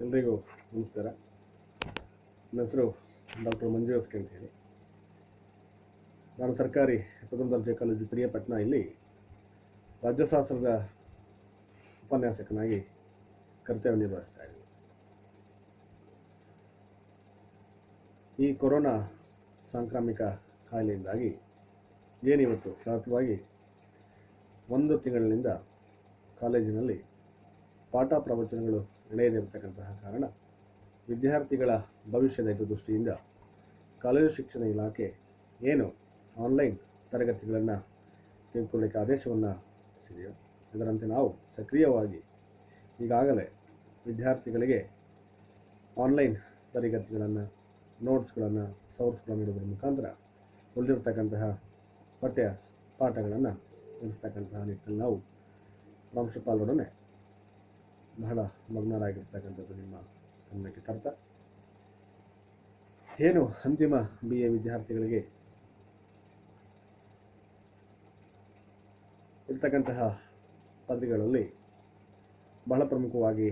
ಎಲ್ರಿಗೂ ನಮಸ್ಕಾರ. ನನ್ನ ಹೆಸರು ಡಾಕ್ಟರ್ ಮಂಜುವಸ್ಕೆ ಅಂತ ಹೇಳಿ. ನಾನು ಸರ್ಕಾರಿ ಪ್ರಥಮ ದರ್ಜೆ ಕಾಲೇಜು ಪಿರಿಯಾಪಟ್ಟಣ ಇಲ್ಲಿ ರಾಜ್ಯಶಾಸ್ತ್ರದ ಉಪನ್ಯಾಸಕನಾಗಿ ಕರ್ತವ್ಯ ನಿರ್ವಹಿಸ್ತಾ ಇದ್ದೀನಿ. ಈ ಕೊರೋನಾ ಸಾಂಕ್ರಾಮಿಕ ಕಾಯಿಲೆಯಿಂದಾಗಿ ಏನಿವತ್ತು ಸತತವಾಗಿ 1 ತಿಂಗಳಿನಿಂದ ಕಾಲೇಜಿನಲ್ಲಿ ಪಾಠ ಪ್ರವಚನಗಳು ನಡೆಯದಿರತಕ್ಕಂತಹ ಕಾರಣ ವಿದ್ಯಾರ್ಥಿಗಳ ಭವಿಷ್ಯದ ದೃಷ್ಟಿಯಿಂದ ಕಾಲೇಜು ಶಿಕ್ಷಣ ಇಲಾಖೆ ಏನು ಆನ್ಲೈನ್ ತರಗತಿಗಳನ್ನು ತೆಗೆದುಕೊಳ್ಳಲಿಕ್ಕೆ ಆದೇಶವನ್ನು ಮಾಡಿಸಿದೆಯೋ ಅದರಂತೆ ನಾವು ಸಕ್ರಿಯವಾಗಿ ಈಗಾಗಲೇ ವಿದ್ಯಾರ್ಥಿಗಳಿಗೆ ಆನ್ಲೈನ್ ತರಗತಿಗಳನ್ನು ನೋಟ್ಸ್ಗಳನ್ನು ಸೋರ್ಸ್ಗಳನ್ನು ನೀಡೋದ್ರ ಮುಖಾಂತರ ಉಳಿದಿರ್ತಕ್ಕಂತಹ ಪಠ್ಯ ಪಾಠಗಳನ್ನು ನಡೆಸ್ತಕ್ಕಂತಹ ನಿಟ್ಟಿನಲ್ಲಿ ನಾವು ಪ್ರಾಂಶುಪಾಲರೊಡನೆ ಬಹಳ ಮಗ್ನರಾಗಿರ್ತಕ್ಕಂಥದ್ದು ನಿಮ್ಮ ಗಮನಕ್ಕೆ ತರ್ತಾ, ಏನು ಅಂತಿಮ BA ವಿದ್ಯಾರ್ಥಿಗಳಿಗೆ ಇರ್ತಕ್ಕಂತಹ ಪದವಿಗಳಲ್ಲಿ ಬಹಳ ಪ್ರಮುಖವಾಗಿ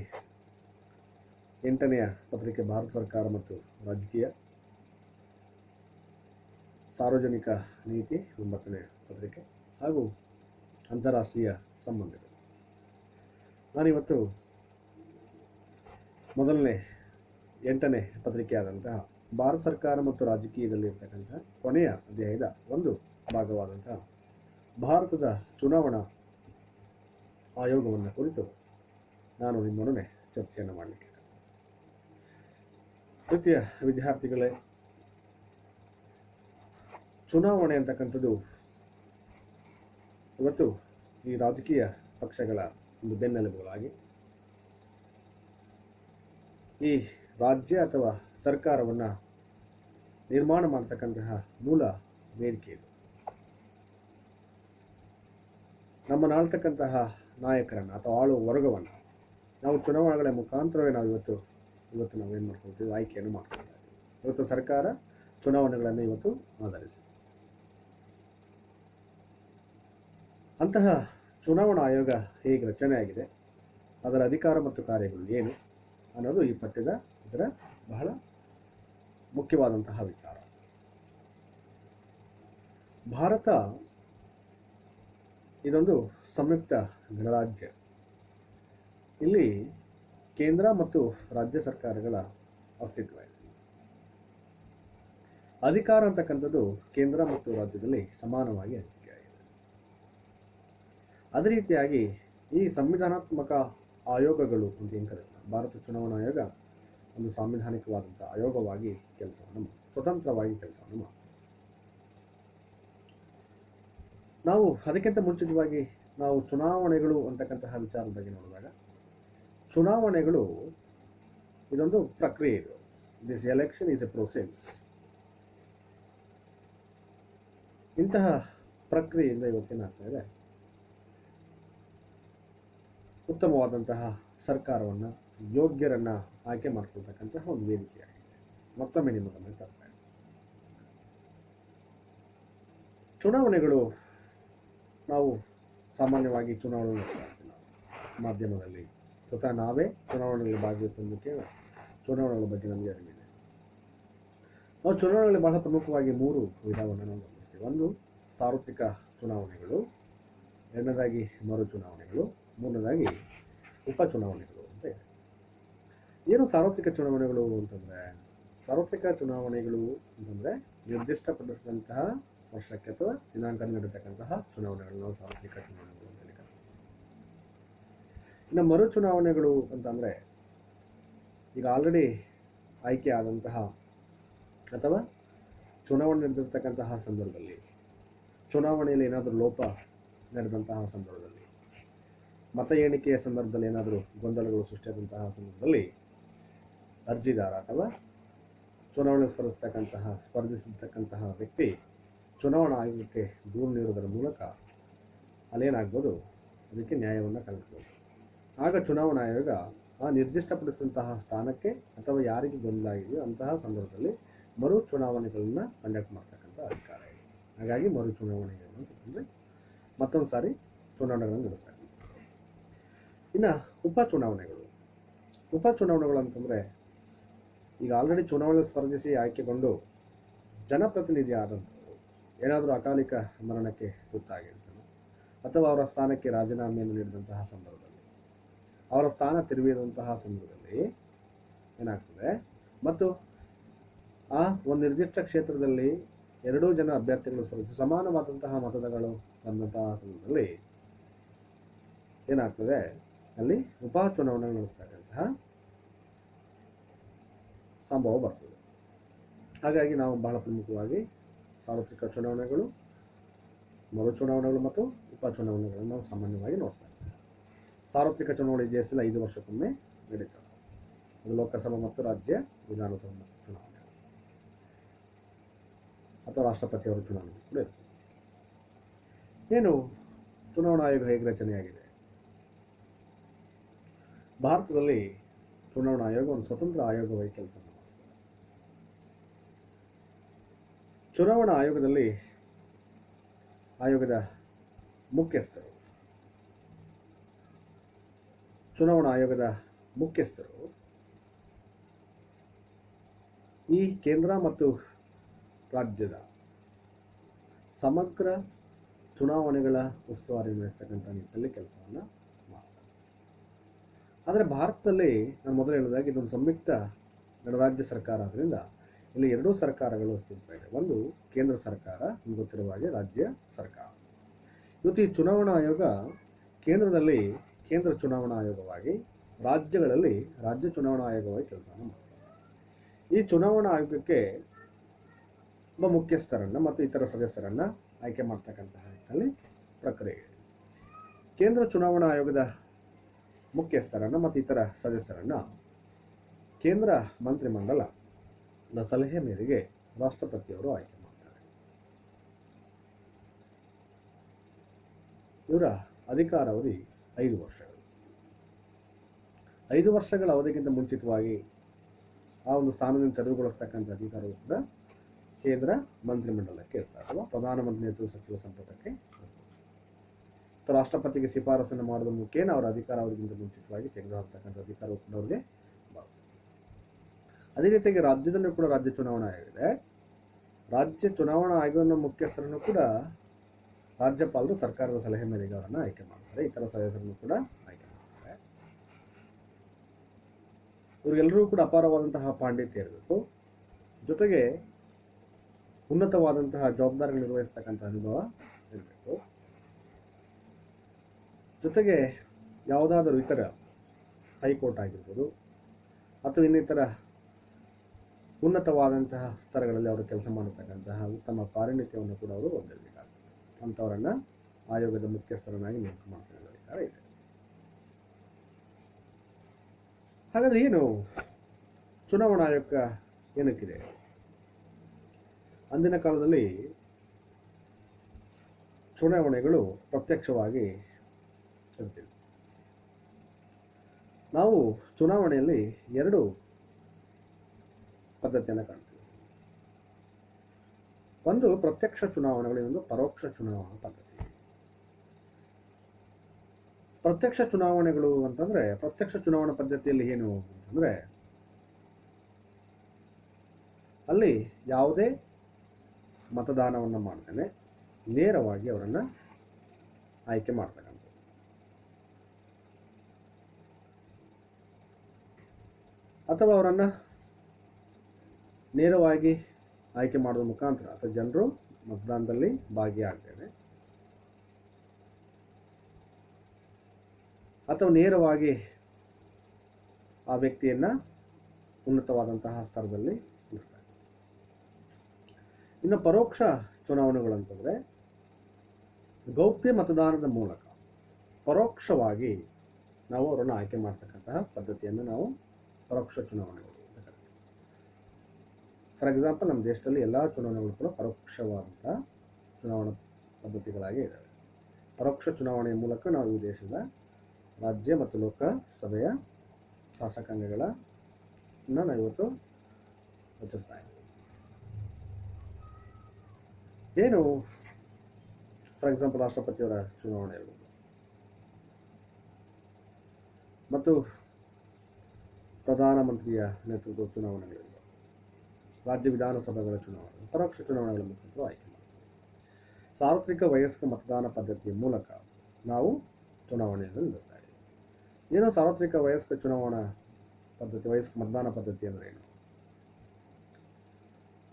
8ನೆಯ ಪತ್ರಿಕೆ ಭಾರತ ಸರ್ಕಾರ ಮತ್ತು ರಾಜಕೀಯ, ಸಾರ್ವಜನಿಕ ನೀತಿ 9ನೇ ಪತ್ರಿಕೆ ಹಾಗೂ ಅಂತಾರಾಷ್ಟ್ರೀಯ ಸಂಬಂಧಗಳು. ನಾನಿವತ್ತು ಮೊದಲನೇ 8ನೇ ಪತ್ರಿಕೆಯಾದಂತಹ ಭಾರತ ಸರ್ಕಾರ ಮತ್ತು ರಾಜಕೀಯದಲ್ಲಿ ಇರ್ತಕ್ಕಂತಹ ಕೊನೆಯ ಅಧ್ಯಾಯದ ಒಂದು ಭಾಗವಾದಂತಹ ಭಾರತದ ಚುನಾವಣಾ ಆಯೋಗವನ್ನು ಕುರಿತು ನಾನು ನಿಮ್ಮೊಡನೆ ಚರ್ಚೆಯನ್ನು ಮಾಡಲಿಕ್ಕೆ. ತೃತೀಯ ವಿದ್ಯಾರ್ಥಿಗಳೇ, ಚುನಾವಣೆ ಅಂತಕ್ಕಂಥದ್ದು ಇವತ್ತು ಈ ರಾಜಕೀಯ ಪಕ್ಷಗಳ ಒಂದು ಬೆನ್ನೆಲುಬುಗಳಾಗಿ ಈ ರಾಜ್ಯ ಅಥವಾ ಸರ್ಕಾರವನ್ನು ನಿರ್ಮಾಣ ಮಾಡತಕ್ಕಂತಹ ಮೂಲ ವೇದಿಕೆ ಇದು. ನಮ್ಮನ್ನು ಆಳ್ತಕ್ಕಂತಹ ನಾಯಕರನ್ನು ಅಥವಾ ಆಳುವ ವರ್ಗವನ್ನು ನಾವು ಚುನಾವಣೆಗಳ ಮುಖಾಂತರವೇ ನಾವು ಇವತ್ತು ನಾವೇನು ಮಾಡ್ಕೊಳ್ತೀವಿ, ಆಯ್ಕೆಯನ್ನು ಮಾಡ್ಕೊಳ್ತಾ ಇದ್ದೀವಿ. ಇವತ್ತು ಸರ್ಕಾರ ಚುನಾವಣೆಗಳನ್ನು ಇವತ್ತು ಆಧರಿಸಿ ಅಂತಹ ಚುನಾವಣಾ ಆಯೋಗ ಹೇಗೆ ರಚನೆಯಾಗಿದೆ, ಅದರ ಅಧಿಕಾರ ಮತ್ತು ಕಾರ್ಯಗಳು ಏನು ಅನ್ನೋದು ಈ ಪಠ್ಯದ ಇದರ ಬಹಳ ಮುಖ್ಯವಾದಂತಹ ವಿಚಾರ. ಭಾರತ ಇದೊಂದು ಸಂಯುಕ್ತ ಗಣರಾಜ್ಯ. ಇಲ್ಲಿ ಕೇಂದ್ರ ಮತ್ತು ರಾಜ್ಯ ಸರ್ಕಾರಗಳ ಅಸ್ತಿತ್ವ ಇದೆ. ಅಧಿಕಾರ ಅಂತಕ್ಕಂಥದ್ದು ಕೇಂದ್ರ ಮತ್ತು ರಾಜ್ಯದಲ್ಲಿ ಸಮಾನವಾಗಿ ಹಂಚಿಕೆಯಾಗಿದೆ. ಅದೇ ರೀತಿಯಾಗಿ ಈ ಸಂವಿಧಾನಾತ್ಮಕ ಆಯೋಗಗಳು ಅಂತ ಏನು ಕರೀತಾರೆ, ಭಾರತ ಚುನಾವಣಾ ಆಯೋಗ ಒಂದು ಸಾಂವಿಧಾನಿಕವಾದಂಥ ಆಯೋಗವಾಗಿ ಕೆಲಸವನ್ನು ಸ್ವತಂತ್ರವಾಗಿ ಕೆಲಸವನ್ನು ಮಾಡ್ತಾರೆ. ನಾವು ಅದಕ್ಕಿಂತ ಮುಂಚಿತವಾಗಿ ನಾವು ಚುನಾವಣೆಗಳು ಅಂತಕ್ಕಂತಹ ವಿಚಾರದ ಬಗ್ಗೆ ನೋಡಿದಾಗ, ಚುನಾವಣೆಗಳು ಇದೊಂದು ಪ್ರಕ್ರಿಯೆ. ಇದು this election is A process. ಇಂತಹ ಪ್ರಕ್ರಿಯೆಯಿಂದ ಇವತ್ತೇನಾಗ್ತಾ ಇದೆ, ಉತ್ತಮವಾದಂತಹ ಸರ್ಕಾರವನ್ನು ಯೋಗ್ಯರನ್ನ ಆಯ್ಕೆ ಮಾಡ್ಕೊಳ್ತಕ್ಕಂತಹ ಒಂದು ವೇದಿಕೆಯಾಗಿದೆ. ಮತ್ತೊಮ್ಮೆ ನಿಮ್ಮ ಗಮನ ತರ್ತಾ ಇದೆ. ಚುನಾವಣೆಗಳು ನಾವು ಸಾಮಾನ್ಯವಾಗಿ ಚುನಾವಣೆ ಮಾಧ್ಯಮದಲ್ಲಿ ಸ್ವತಃ ನಾವೇ ಚುನಾವಣೆಗಳಲ್ಲಿ ಭಾಗವಹಿಸೋದಕ್ಕೆ ಚುನಾವಣೆಗಳ ಬಗ್ಗೆ ನಮಗೆ ಅರಿವಿದೆ. ನಾವು ಚುನಾವಣೆಗಳಲ್ಲಿ ಬಹಳ ಪ್ರಮುಖವಾಗಿ 3 ವಿಧವನ್ನು ನಾವು ಗಮನಿಸ್ತೀವಿ. ಒಂದು ಸಾರ್ವತ್ರಿಕ ಚುನಾವಣೆಗಳು, ಎರಡನೇದಾಗಿ ಮರು ಚುನಾವಣೆಗಳು, ಮೂರನೇದಾಗಿ ಉಪಚುನಾವಣೆಗಳು ಅಂತ ಇದೆ. ಏನು ಸಾರ್ವತ್ರಿಕ ಚುನಾವಣೆಗಳು ಅಂತಂದರೆ, ಸಾರ್ವತ್ರಿಕ ಚುನಾವಣೆಗಳು ಅಂತಂದರೆ ನಿರ್ದಿಷ್ಟಪಡಿಸಿದಂತಹ ವರ್ಷಕ್ಕೆ ಅಥವಾ ದಿನಾಂಕ ನಡೆತಕ್ಕಂತಹ ಚುನಾವಣೆಗಳು ನಾವು ಸಾರ್ವತ್ರಿಕ ಚುನಾವಣೆಗಳು ಅಂತ ಕರೀತೀವಿ. ಇನ್ನು ಮರು ಚುನಾವಣೆಗಳು ಅಂತಂದರೆ, ಈಗ ಆಲ್ರೆಡಿ ಆಯ್ಕೆ ಆದಂತಹ ಅಥವಾ ಚುನಾವಣೆ ನಡೆದಿರ್ತಕ್ಕಂತಹ ಸಂದರ್ಭದಲ್ಲಿ, ಚುನಾವಣೆಯಲ್ಲಿ ಏನಾದರೂ ಲೋಪ ನಡೆದಂತಹ ಸಂದರ್ಭದಲ್ಲಿ, ಮತ ಎಣಿಕೆಯ ಸಂದರ್ಭದಲ್ಲಿ ಏನಾದರೂ ಗೊಂದಲಗಳು ಸೃಷ್ಟಿಯಾದಂತಹ ಸಂದರ್ಭದಲ್ಲಿ ಅರ್ಜಿದಾರ ಅಥವಾ ಚುನಾವಣೆ ಸ್ಪರ್ಧಿಸಿರ್ತಕ್ಕಂತಹ ವ್ಯಕ್ತಿ ಚುನಾವಣಾ ಆಯೋಗಕ್ಕೆ ದೂರು ನೀಡುವುದರ ಮೂಲಕ ಅಲ್ಲೇನಾಗ್ಬೋದು, ಅದಕ್ಕೆ ನ್ಯಾಯವನ್ನು ಕಂಡುಕೊಳ್ಳಬಹುದು. ಆಗ ಚುನಾವಣಾ ಆಯೋಗ ಆ ನಿರ್ದಿಷ್ಟಪಡಿಸಿದಂತಹ ಸ್ಥಾನಕ್ಕೆ ಅಥವಾ ಯಾರಿಗೆ ಗೊಂದಲ ಆಗಿದೆಯೋ ಅಂತಹ ಸಂದರ್ಭದಲ್ಲಿ ಮರು ಚುನಾವಣೆಗಳನ್ನು ಕಂಡಕ್ಟ್ ಮಾಡ್ತಕ್ಕಂಥ ಅಧಿಕಾರ ಇದೆ. ಹಾಗಾಗಿ ಮರು ಚುನಾವಣೆಗಳು ಅಂತಂದರೆ ಮತ್ತೊಂದು ಸಾರಿ ಚುನಾವಣೆಗಳನ್ನು ನಡೆಸ್ತಕ್ಕಂಥ. ಇನ್ನು ಉಪಚುನಾವಣೆಗಳು. ಉಪಚುನಾವಣೆಗಳು ಅಂತಂದರೆ ಈಗ ಆಲ್ರೆಡಿ ಚುನಾವಣೆ ಸ್ಪರ್ಧಿಸಿ ಆಯ್ಕೆಗೊಂಡು ಜನಪ್ರತಿನಿಧಿ ಆದಂಥವರು ಏನಾದರೂ ಅಕಾಲಿಕ ಮರಣಕ್ಕೆ ತುತ್ತಾಗಿರ್ತಾನೆ ಅಥವಾ ಅವರ ಸ್ಥಾನಕ್ಕೆ ರಾಜೀನಾಮೆಯನ್ನು ನೀಡಿದಂತಹ ಸಂದರ್ಭದಲ್ಲಿ, ಅವರ ಸ್ಥಾನ ತಿರುವಿದಂತಹ ಸಂದರ್ಭದಲ್ಲಿ ಏನಾಗ್ತದೆ, ಮತ್ತು ಆ ಒಂದು ನಿರ್ದಿಷ್ಟ ಕ್ಷೇತ್ರದಲ್ಲಿ ಎರಡೂ ಜನ ಅಭ್ಯರ್ಥಿಗಳು ಸ್ಪರ್ಧಿಸಿ ಸಮಾನವಾದಂತಹ ಮತಗಳು ಬಂದಂತಹ ಸಂದರ್ಭದಲ್ಲಿ ಏನಾಗ್ತದೆ, ಅಲ್ಲಿ ಉಪಚುನಾವಣೆ ನಡೆಸ್ತಕ್ಕಂತಹ ಸಂಭವ ಬರ್ತದೆ. ಹಾಗಾಗಿ ನಾವು ಬಹಳ ಪ್ರಮುಖವಾಗಿ ಸಾರ್ವತ್ರಿಕ ಚುನಾವಣೆಗಳು, ಮರು ಚುನಾವಣೆಗಳು ಮತ್ತು ಉಪಚುನಾವಣೆಗಳನ್ನು ನಾವು ಸಾಮಾನ್ಯವಾಗಿ ನೋಡ್ತೇವೆ. ಸಾರ್ವತ್ರಿಕ ಚುನಾವಣೆ ದೇಶದಲ್ಲಿ 5 ವರ್ಷಕ್ಕೊಮ್ಮೆ ನಡೀತದೆ. ಅದು ಲೋಕಸಭಾ ಮತ್ತು ರಾಜ್ಯ ವಿಧಾನಸಭಾ ಚುನಾವಣೆ ಅಥವಾ ರಾಷ್ಟ್ರಪತಿಯವರ ಚುನಾವಣೆ ಕೂಡ ಇರ್ತದೆ. ಏನು ಚುನಾವಣಾ ಆಯೋಗ ಹೇಗೆ ರಚನೆಯಾಗಿದೆ? ಭಾರತದಲ್ಲಿ ಚುನಾವಣಾ ಆಯೋಗ ಒಂದು ಸ್ವತಂತ್ರ ಆಯೋಗವಾಗಿ ಕೆಲಸ ಮಾಡುತ್ತದೆ. ಚುನಾವಣಾ ಆಯೋಗದಲ್ಲಿ ಆಯೋಗದ ಮುಖ್ಯಸ್ಥರು ಈ ಕೇಂದ್ರ ಮತ್ತು ರಾಜ್ಯದ ಸಮಗ್ರ ಚುನಾವಣೆಗಳ ಉಸ್ತುವಾರಿ ನಡೆಸ್ತಕ್ಕಂಥ ನಿಟ್ಟಿನಲ್ಲಿ ಕೆಲಸವನ್ನು ಮಾಡ್ತಾರೆ. ಆದರೆ ಭಾರತದಲ್ಲಿ ನಾನು ಮೊದಲು ಹೇಳಿದಾಗ ಇದೊಂದು ಸಂಯುಕ್ತ ಗಣರಾಜ್ಯ ಸರ್ಕಾರ ಆದ್ದರಿಂದ ಇಲ್ಲಿ ಎರಡೂ ಸರ್ಕಾರಗಳು ಅಸ್ತಿತ್ವ ಇದೆ. ಒಂದು ಕೇಂದ್ರ ಸರ್ಕಾರ, ನಿಮಗೆ ಗೊತ್ತಿರುವ ಹಾಗೆ ರಾಜ್ಯ ಸರ್ಕಾರ. ಇವತ್ತು ಈ ಚುನಾವಣಾ ಆಯೋಗ ಕೇಂದ್ರದಲ್ಲಿ ಕೇಂದ್ರ ಚುನಾವಣಾ ಆಯೋಗವಾಗಿ, ರಾಜ್ಯಗಳಲ್ಲಿ ರಾಜ್ಯ ಚುನಾವಣಾ ಆಯೋಗವಾಗಿ ಕೆಲಸವನ್ನು ಮಾಡ್ತಾರೆ. ಈ ಚುನಾವಣಾ ಆಯೋಗಕ್ಕೆ ಒಬ್ಬ ಮುಖ್ಯಸ್ಥರನ್ನು ಮತ್ತು ಇತರ ಸದಸ್ಯರನ್ನು ಆಯ್ಕೆ ಮಾಡ್ತಕ್ಕಂತಹ ನಿಟ್ಟಿನಲ್ಲಿ ಪ್ರಕ್ರಿಯೆ ಇದೆ. ಕೇಂದ್ರ ಚುನಾವಣಾ ಆಯೋಗದ ಮುಖ್ಯಸ್ಥರನ್ನು ಮತ್ತು ಇತರ ಸದಸ್ಯರನ್ನು ಕೇಂದ್ರ ಮಂತ್ರಿಮಂಡಲದ ಸಲಹೆ ಮೇರೆಗೆ ರಾಷ್ಟ್ರಪತಿಯವರು ಆಯ್ಕೆ ಮಾಡ್ತಾರೆ. ಇವರ ಅಧಿಕಾರಾವಧಿ 5 ವರ್ಷಗಳು. 5 ವರ್ಷಗಳ ಅವಧಿಗಿಂತ ಮುಂಚಿತವಾಗಿ ಆ ಒಂದು ಸ್ಥಾನದಿಂದ ತೆರವುಗೊಳಿಸ್ತಕ್ಕಂಥ ಅಧಿಕಾರವು ಕೂಡ ಕೇಂದ್ರ ಮಂತ್ರಿಮಂಡಲಕ್ಕೆ ಇರ್ತಾರೆ ಅಥವಾ ಪ್ರಧಾನಮಂತ್ರಿ ನೇತೃತ್ವದ ಸಚಿವ ಸಂಪುಟಕ್ಕೆ. ರಾಷ್ಟ್ರಪತಿಗೆ ಶಿಫಾರಸನ್ನು ಮಾಡೋದ್ರ ಮುಖೇನ ಅವರ ಅಧಿಕಾರಾವಧಿಗಿಂತ ಮುಂಚಿತವಾಗಿ ತೆಗೆದುಹಾಕ್ತಕ್ಕಂಥ ಅಧಿಕಾರವು ಕೂಡ ಅವರಿಗೆ ಬರುತ್ತೆ. ಅದೇ ರೀತಿಯಾಗಿ ರಾಜ್ಯದಲ್ಲೂ ಕೂಡ ರಾಜ್ಯ ಚುನಾವಣಾ ಆಯೋಗ ಇದೆ. ರಾಜ್ಯ ಚುನಾವಣಾ ಆಯೋಗದ ಮುಖ್ಯಸ್ಥರನ್ನು ಕೂಡ ರಾಜ್ಯಪಾಲರು ಸರ್ಕಾರದ ಸಲಹೆ ಮೇರೆಗೆ ಅವರನ್ನು ಆಯ್ಕೆ ಮಾಡ್ತಾರೆ. ಇತರ ಸದಸ್ಯರನ್ನು ಕೂಡ ಆಯ್ಕೆ ಮಾಡ್ತಾರೆ. ಇವರಿಗೆಲ್ಲರೂ ಕೂಡ ಅಪಾರವಾದಂತಹ ಪಾಂಡಿತ್ಯ ಇರಬೇಕು, ಜೊತೆಗೆ ಉನ್ನತವಾದಂತಹ ಜವಾಬ್ದಾರಿಗಳು ನಿರ್ವಹಿಸ್ತಕ್ಕಂಥ ಅನುಭವ ಇರಬೇಕು. ಜೊತೆಗೆ ಯಾವುದಾದರೂ ಇತರ ಹೈಕೋರ್ಟ್ ಆಗಿರ್ಬೋದು ಅಥವಾ ಇನ್ನಿತರ ಉನ್ನತವಾದಂತಹ ಸ್ತರಗಳಲ್ಲಿ ಅವರು ಕೆಲಸ ಮಾಡತಕ್ಕಂತಹ ಉತ್ತಮ ಪಾರಂಡಿತ್ಯವನ್ನು ಕೂಡ ಅವರು ಹೊಂದಿರಬೇಕಾಗ್ತದೆ. ಅಂಥವರನ್ನು ಆಯೋಗದ ಮುಖ್ಯಸ್ಥರನ್ನಾಗಿ ನೇಮಕ ಮಾಡ್ಕೊಳ್ಳೋ ಅಧಿಕಾರ ಇದೆ. ಹಾಗಾದ್ರೆ ಏನು ಚುನಾವಣಾ ಆಯೋಗ ಏನಕ್ಕಿದೆ? ಅಂದಿನ ಕಾಲದಲ್ಲಿ ಚುನಾವಣೆಗಳು ಪ್ರತ್ಯಕ್ಷವಾಗಿ ಇರ್ತಿವೆ. ನಾವು ಚುನಾವಣೆಯಲ್ಲಿ 2 ಪದ್ಧತಿಯನ್ನು ಕಾಣ್ತೀವಿ. ಒಂದು ಪ್ರತ್ಯಕ್ಷ ಚುನಾವಣೆಗಳು, ಇನ್ನೊಂದು ಪರೋಕ್ಷ ಚುನಾವಣಾ ಪದ್ಧತಿ. ಪ್ರತ್ಯಕ್ಷ ಚುನಾವಣೆಗಳು ಅಂತಂದ್ರೆ, ಪ್ರತ್ಯಕ್ಷ ಚುನಾವಣಾ ಪದ್ಧತಿಯಲ್ಲಿ ಏನು ಅಂತಂದ್ರೆ, ಅಲ್ಲಿ ಯಾವುದೇ ಮತದಾನವನ್ನು ಮಾಡ್ತೇನೆ ನೇರವಾಗಿ ಅವರನ್ನು ಆಯ್ಕೆ ಮಾಡ್ತಕ್ಕಂಥದ್ದು. ಅಥವಾ ಅವರನ್ನು ನೇರವಾಗಿ ಆಯ್ಕೆ ಮಾಡೋದ್ರ ಮುಖಾಂತರ ಅಥವಾ ಜನರು ಮತದಾನದಲ್ಲಿ ಭಾಗಿಯಾಗ್ತೇನೆ, ಅಥವಾ ನೇರವಾಗಿ ಆ ವ್ಯಕ್ತಿಯನ್ನು ಉನ್ನತವಾದಂತಹ ಸ್ತರದಲ್ಲಿ ಇರಿಸ್ತಾರೆ. ಇನ್ನು ಪರೋಕ್ಷ ಚುನಾವಣೆಗಳು ಅಂತಂದರೆ, ಗೌಪ್ಯ ಮತದಾನದ ಮೂಲಕ ಪರೋಕ್ಷವಾಗಿ ನಾವು ಅವರನ್ನು ಆಯ್ಕೆ ಮಾಡ್ತಕ್ಕಂತಹ ಪದ್ಧತಿಯನ್ನು ನಾವು ಪರೋಕ್ಷ ಚುನಾವಣೆಗಳು ಅಂತ ಕರಿತೀವಿ. ಫಾರ್ ಎಕ್ಸಾಂಪಲ್, ನಮ್ಮ ದೇಶದಲ್ಲಿ ಎಲ್ಲ ಚುನಾವಣೆಗಳು ಕೂಡ ಪರೋಕ್ಷವಾದಂತಹ ಚುನಾವಣಾ ಪದ್ಧತಿಗಳಾಗಿ ಇದ್ದಾವೆ. ಪರೋಕ್ಷ ಚುನಾವಣೆಯ ಮೂಲಕ ನಾವು ಈ ದೇಶದ ರಾಜ್ಯ ಮತ್ತು ಲೋಕಸಭೆಯ ಶಾಸಕಾಂಗಗಳನ್ನು ನಾವು ಇವತ್ತು ರಚಿಸ್ತಾ ಇದ್ದೀವಿ. ಏನು ಫಾರ್ ಎಕ್ಸಾಂಪಲ್ ರಾಷ್ಟ್ರಪತಿಯವರ ಚುನಾವಣೆ ಇರ್ಬೋದು ಮತ್ತು ಪ್ರಧಾನಮಂತ್ರಿಯ ನೇತೃತ್ವದ ಚುನಾವಣೆಗಳಿವೆ, ರಾಜ್ಯ ವಿಧಾನಸಭೆಗಳ ಚುನಾವಣೆ, ಪರೋಕ್ಷ ಚುನಾವಣೆಗಳ ಮುಖಾಂತರ ಆಯ್ಕೆ ಮಾಡ್ತೀವಿ. ಸಾರ್ವತ್ರಿಕ ವಯಸ್ಕ ಮತದಾನ ಪದ್ಧತಿಯ ಮೂಲಕ ನಾವು ಚುನಾವಣೆಯನ್ನು ನಡೆಸ್ತಾ ಇದ್ದೀವಿ. ಏನು ಸಾರ್ವತ್ರಿಕ ವಯಸ್ಕ ಚುನಾವಣಾ ಪದ್ಧತಿ, ವಯಸ್ಕ ಮತದಾನ ಪದ್ಧತಿ ಅಂದರೆ ಏನು?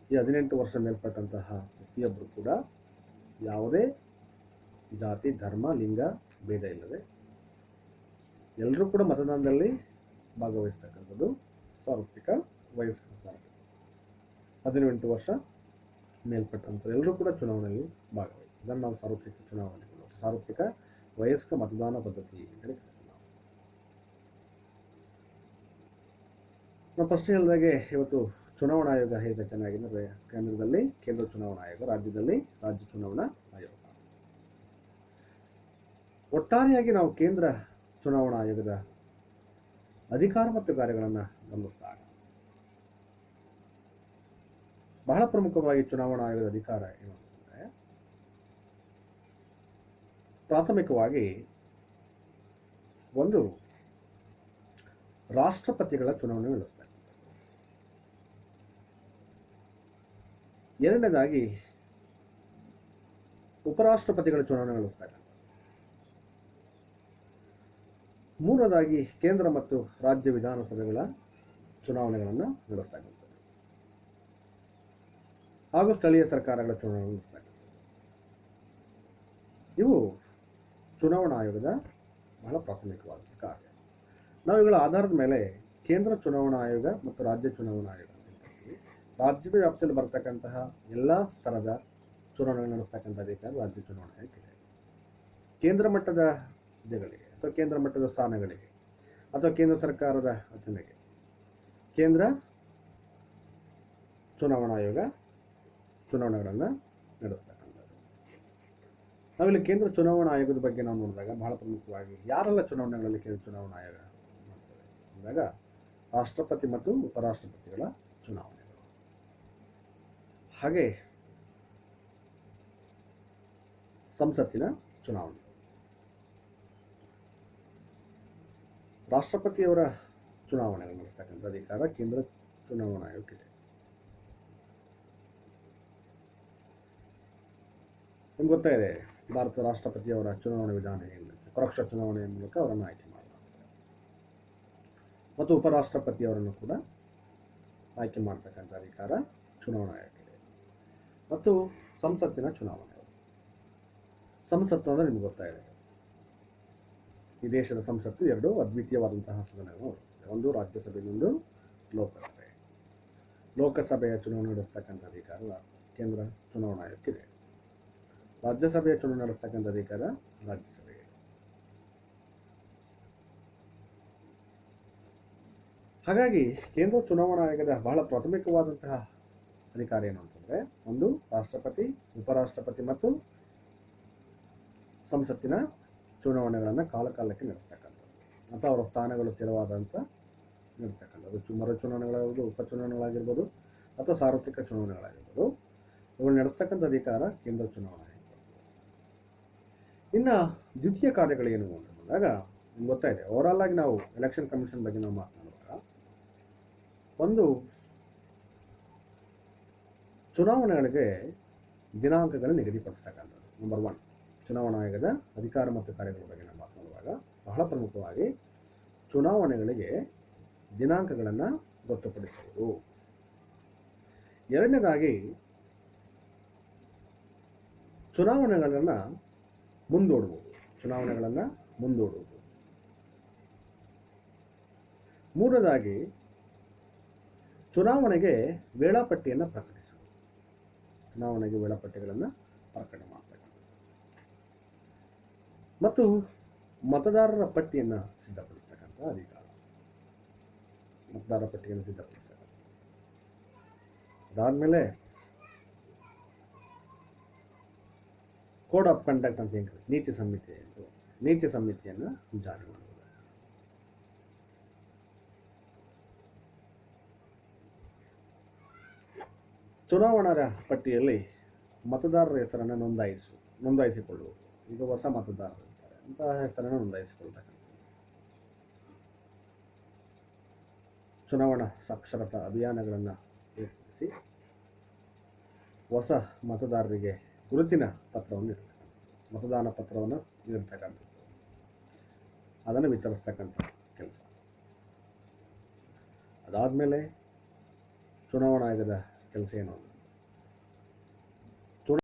ಈ 18 ವರ್ಷ ಮೇಲ್ಪಟ್ಟಂತಹ ಪ್ರತಿಯೊಬ್ಬರು ಕೂಡ ಯಾವುದೇ ಜಾತಿ, ಧರ್ಮ, ಲಿಂಗ ಭೇದ ಇಲ್ಲದೆ ಎಲ್ಲರೂ ಕೂಡ ಮತದಾನದಲ್ಲಿ ಭಾಗವಹಿಸ್ತಕ್ಕಂಥದ್ದು ಸಾರ್ವತ್ರಿಕ ವಯಸ್ಕ ಮತದಾನ. 18 ವರ್ಷ ಮೇಲ್ಪಟ್ಟಂಥ ಎಲ್ಲರೂ ಕೂಡ ಚುನಾವಣೆಯಲ್ಲಿ ಭಾಗವಹಿಸಿ, ಇದನ್ನು ನಾವು ಸಾರ್ವತ್ರಿಕ ಚುನಾವಣೆ, ಸಾರ್ವತ್ರಿಕ ವಯಸ್ಕ ಮತದಾನ ಪದ್ಧತಿ ಅಂತ ಕರೀತೀವಿ. ನಾವು ಫಸ್ಟ್ ಹೇಳಿದಾಗೆ ಇವತ್ತು ಚುನಾವಣಾ ಆಯೋಗ ಹೇಗೆ ರಚನೆ ಆಗಿದೆ ಅಂದರೆ, ಕೇಂದ್ರದಲ್ಲಿ ಕೇಂದ್ರ ಚುನಾವಣಾ ಆಯೋಗ, ರಾಜ್ಯದಲ್ಲಿ ರಾಜ್ಯ ಚುನಾವಣಾ ಆಯೋಗ. ಒಟ್ಟಾರೆಯಾಗಿ ನಾವು ಕೇಂದ್ರ ಚುನಾವಣಾ ಆಯೋಗದ ಅಧಿಕಾರ ಮತ್ತು ಕಾರ್ಯಗಳನ್ನು ಗಮನಿಸಿದಾಗ ಬಹಳ ಪ್ರಮುಖವಾಗಿ ಚುನಾವಣಾ ಆಯೋಗದ ಅಧಿಕಾರ ಏನು ಅಂತಂದರೆ, ಪ್ರಾಥಮಿಕವಾಗಿ ಒಂದು ರಾಷ್ಟ್ರಪತಿಗಳ ಚುನಾವಣೆ ನಡೆಸ್ತಾರೆ. ಎರಡನೇದಾಗಿ ಉಪರಾಷ್ಟ್ರಪತಿಗಳ ಚುನಾವಣೆ ನಡೆಸ್ತಾರೆ. ಮೂರನೇದಾಗಿ ಕೇಂದ್ರ ಮತ್ತು ರಾಜ್ಯ ವಿಧಾನಸಭೆಗಳ ಚುನಾವಣೆಗಳನ್ನು ನಡೆಸಲಾಗುತ್ತದೆ ಹಾಗೂ ಸ್ಥಳೀಯ ಸರ್ಕಾರಗಳ ಚುನಾವಣೆ ನಡೆಸಲಾಗುತ್ತದೆ. ಇವು ಚುನಾವಣಾ ಆಯೋಗದ ಬಹಳ ಪ್ರಾಥಮಿಕವಾದ ಕಾರ್ಯ. ನಾವು ಇವುಗಳ ಆಧಾರದ ಮೇಲೆ ಕೇಂದ್ರ ಚುನಾವಣಾ ಆಯೋಗ ಮತ್ತು ರಾಜ್ಯ ಚುನಾವಣಾ ಆಯೋಗ, ರಾಜ್ಯದ ವ್ಯಾಪ್ತಿಯಲ್ಲಿ ಬರ್ತಕ್ಕಂತಹ ಎಲ್ಲ ಸ್ತರದ ಚುನಾವಣೆ ನಡೆಸ್ತಕ್ಕಂಥ ಅಧಿಕಾರ ರಾಜ್ಯ ಚುನಾವಣಾ ಆಯೋಗಕ್ಕಿದೆ. ಕೇಂದ್ರ ಮಟ್ಟದ ಹುದ್ದೆಗಳಿಗೆ ಅಥವಾ ಕೇಂದ್ರ ಮಟ್ಟದ ಸ್ಥಾನಗಳಿಗೆ ಅಥವಾ ಕೇಂದ್ರ ಸರ್ಕಾರದ ರಚನೆಗೆ ಕೇಂದ್ರ ಚುನಾವಣಾ ಆಯೋಗ ಚುನಾವಣೆಗಳನ್ನು ನಡೆಸ್ತಕ್ಕಂಥದ್ದು. ನಾವಿಲ್ಲಿ ಕೇಂದ್ರ ಚುನಾವಣಾ ಆಯೋಗದ ಬಗ್ಗೆ ನಾವು ನೋಡಿದಾಗ ಬಹಳ ಪ್ರಮುಖವಾಗಿ ಯಾರೆಲ್ಲ ಚುನಾವಣೆಗಳಲ್ಲಿ ಕೇಂದ್ರ ಚುನಾವಣಾ ಆಯೋಗ ಮಾಡ್ತದೆ ಅಂದಾಗ, ರಾಷ್ಟ್ರಪತಿ ಮತ್ತು ಉಪರಾಷ್ಟ್ರಪತಿಗಳ ಚುನಾವಣೆಗಳು, ಹಾಗೆ ಸಂಸತ್ತಿನ ಚುನಾವಣೆ. ರಾಷ್ಟ್ರಪತಿಯವರ ಚುನಾವಣೆಗಳು ನಡೆಸ್ತಕ್ಕಂಥ ಅಧಿಕಾರ ಕೇಂದ್ರ ಚುನಾವಣಾ ಆಯೋಗಕ್ಕಿದೆ. ನಿಮ್ಗೆ ಗೊತ್ತಾ ಇದೆ, ಭಾರತ ರಾಷ್ಟ್ರಪತಿಯವರ ಚುನಾವಣೆ ವಿಧಾನ ಏನಿದೆ, ಪರೋಕ್ಷ ಚುನಾವಣೆಯ ಮೂಲಕ ಅವರನ್ನು ಆಯ್ಕೆ ಮಾಡಲಾಗ್ತದೆ ಮತ್ತು ಉಪರಾಷ್ಟ್ರಪತಿಯವರನ್ನು ಕೂಡ ಆಯ್ಕೆ ಮಾಡ್ತಕ್ಕಂಥ ಅಧಿಕಾರ ಚುನಾವಣಾ ಆಯೋಗಕ್ಕಿದೆ. ಮತ್ತು ಸಂಸತ್ತಿನ ಚುನಾವಣೆ, ಸಂಸತ್ತು ಅಂದರೆ ನಿಮ್ಗೆ ಗೊತ್ತಾ ಇದೆ, ಈ ದೇಶದ ಸಂಸತ್ತು ಎರಡು ಅದ್ವಿತೀಯವಾದಂತಹ ಸದನಗಳು, ಒಂದು ರಾಜ್ಯಸಭೆ, ಇನ್ನೊಂದು ಲೋಕಸಭೆ. ಲೋಕಸಭೆಯ ಚುನಾವಣೆ ನಡೆಸ್ತಕ್ಕಂಥ ಅಧಿಕಾರ ಕೇಂದ್ರ ಚುನಾವಣಾ ಆಯೋಗಕ್ಕಿದೆ. ರಾಜ್ಯಸಭೆಯ ಚುನಾವಣೆ ನಡೆಸ್ತಕ್ಕಂಥ ಅಧಿಕಾರ ರಾಜ್ಯಸಭೆಗೆ. ಹಾಗಾಗಿ ಕೇಂದ್ರ ಚುನಾವಣಾ ಆಯೋಗದ ಬಹಳ ಪ್ರಾಥಮಿಕವಾದಂತಹ ಅಧಿಕಾರ ಏನು ಅಂತಂದರೆ, ಒಂದು ರಾಷ್ಟ್ರಪತಿ, ಉಪರಾಷ್ಟ್ರಪತಿ ಮತ್ತು ಸಂಸತ್ತಿನ ಚುನಾವಣೆಗಳನ್ನು ಕಾಲಕಾಲಕ್ಕೆ ನಡೆಸ್ತಕ್ಕಂಥದ್ದು ಅಥವಾ ಅವರ ಸ್ಥಾನಗಳು ತೆರವಾದಂಥ ನಡೆಸ್ತಕ್ಕಂಥದ್ದು. ಮರು ಚುನಾವಣೆಗಳಾಗಿರ್ಬೋದು, ಉಪಚುನಾವಣೆಗಳಾಗಿರ್ಬೋದು ಅಥವಾ ಸಾರ್ವತ್ರಿಕ ಚುನಾವಣೆಗಳಾಗಿರ್ಬೋದು, ಇವುಗಳು ನಡೆಸ್ತಕ್ಕಂಥ ಅಧಿಕಾರ ಕೇಂದ್ರ ಚುನಾವಣಾ ಆಯೋಗ. ಇನ್ನು ದ್ವಿತೀಯ ಕಾರ್ಯಗಳೇನು ಅಂತ ಬಂದಾಗ ನಿಮ್ಗೆ ಗೊತ್ತಾ ಇದೆ, ಓವರಾಲ್ ಆಗಿ ನಾವು ಎಲೆಕ್ಷನ್ ಕಮಿಷನ್ ಬಗ್ಗೆ ನಾವು ಮಾತನಾಡುವಾಗ, ಒಂದು ಚುನಾವಣೆಗಳಿಗೆ ದಿನಾಂಕಗಳನ್ನು ನಿಗದಿಪಡಿಸ್ತಕ್ಕಂಥದ್ದು. ನಂಬರ್ 1, ಚುನಾವಣಾ ಆಯೋಗದ ಅಧಿಕಾರ ಮತ್ತು ಕಾರ್ಯಗಳ ಬಗ್ಗೆ ನಾವು ಮಾತನಾಡುವಾಗ ಬಹಳ ಪ್ರಮುಖವಾಗಿ ಚುನಾವಣೆಗಳಿಗೆ ದಿನಾಂಕಗಳನ್ನು ಗೊತ್ತುಪಡಿಸುವುದು. ಎರಡನೇದಾಗಿ ಚುನಾವಣೆಗಳನ್ನು ಮುಂದೂಡುವುದು. ಮೂರನೇದಾಗಿ ಚುನಾವಣೆಗೆ ವೇಳಾಪಟ್ಟಿಯನ್ನು ಪ್ರಕಟಿಸುವುದು. ಚುನಾವಣೆಗೆ ವೇಳಾಪಟ್ಟಿಗಳನ್ನು ಪ್ರಕಟಣೆ ಮಾಡತಕ್ಕಂಥದ್ದು ಮತ್ತು ಮತದಾರರ ಪಟ್ಟಿಯನ್ನು ಸಿದ್ಧಪಡಿಸತಕ್ಕಂಥ ಅಧಿಕಾರ. ಮತದಾರರ ಪಟ್ಟಿಯನ್ನು ಸಿದ್ಧಪಡಿಸತಕ್ಕಂಥ, ಅದಾದಮೇಲೆ ಕೋಡ್ ಆಫ್ ಕಂಡಕ್ಟ್ ಅಂತ ಹೇಳಿ ನೀತಿ ಸಂಹಿತೆಯನ್ನು ಜಾರಿ ಮಾಡುವುದು. ಚುನಾವಣಾ ಪಟ್ಟಿಯಲ್ಲಿ ಮತದಾರರ ಹೆಸರನ್ನು ನೋಂದಾಯಿಸಿಕೊಳ್ಳುವುದು. ಈಗ ಹೊಸ ಮತದಾರರು ಇರ್ತಾರೆ, ಅಂತಹ ಹೆಸರನ್ನು ನೋಂದಾಯಿಸಿಕೊಳ್ತಕ್ಕಂಥ. ಚುನಾವಣಾ ಸಾಕ್ಷರತಾ ಅಭಿಯಾನಗಳನ್ನು ಏರ್ಪಡಿಸಿ ಹೊಸ ಮತದಾರರಿಗೆ ಗುರುತಿನ ಪತ್ರವನ್ನು ನೀಡ್ತಕ್ಕಂಥ, ಮತದಾನ ಪತ್ರವನ್ನು ನೀಡ್ತಕ್ಕಂಥದ್ದು, ಅದನ್ನು ವಿತರಿಸ್ತಕ್ಕಂಥ ಕೆಲಸ. ಅದಾದಮೇಲೆ ಚುನಾವಣಾ ಆಯೋಗದ ಕೆಲಸ ಏನು ಅಂದರೆ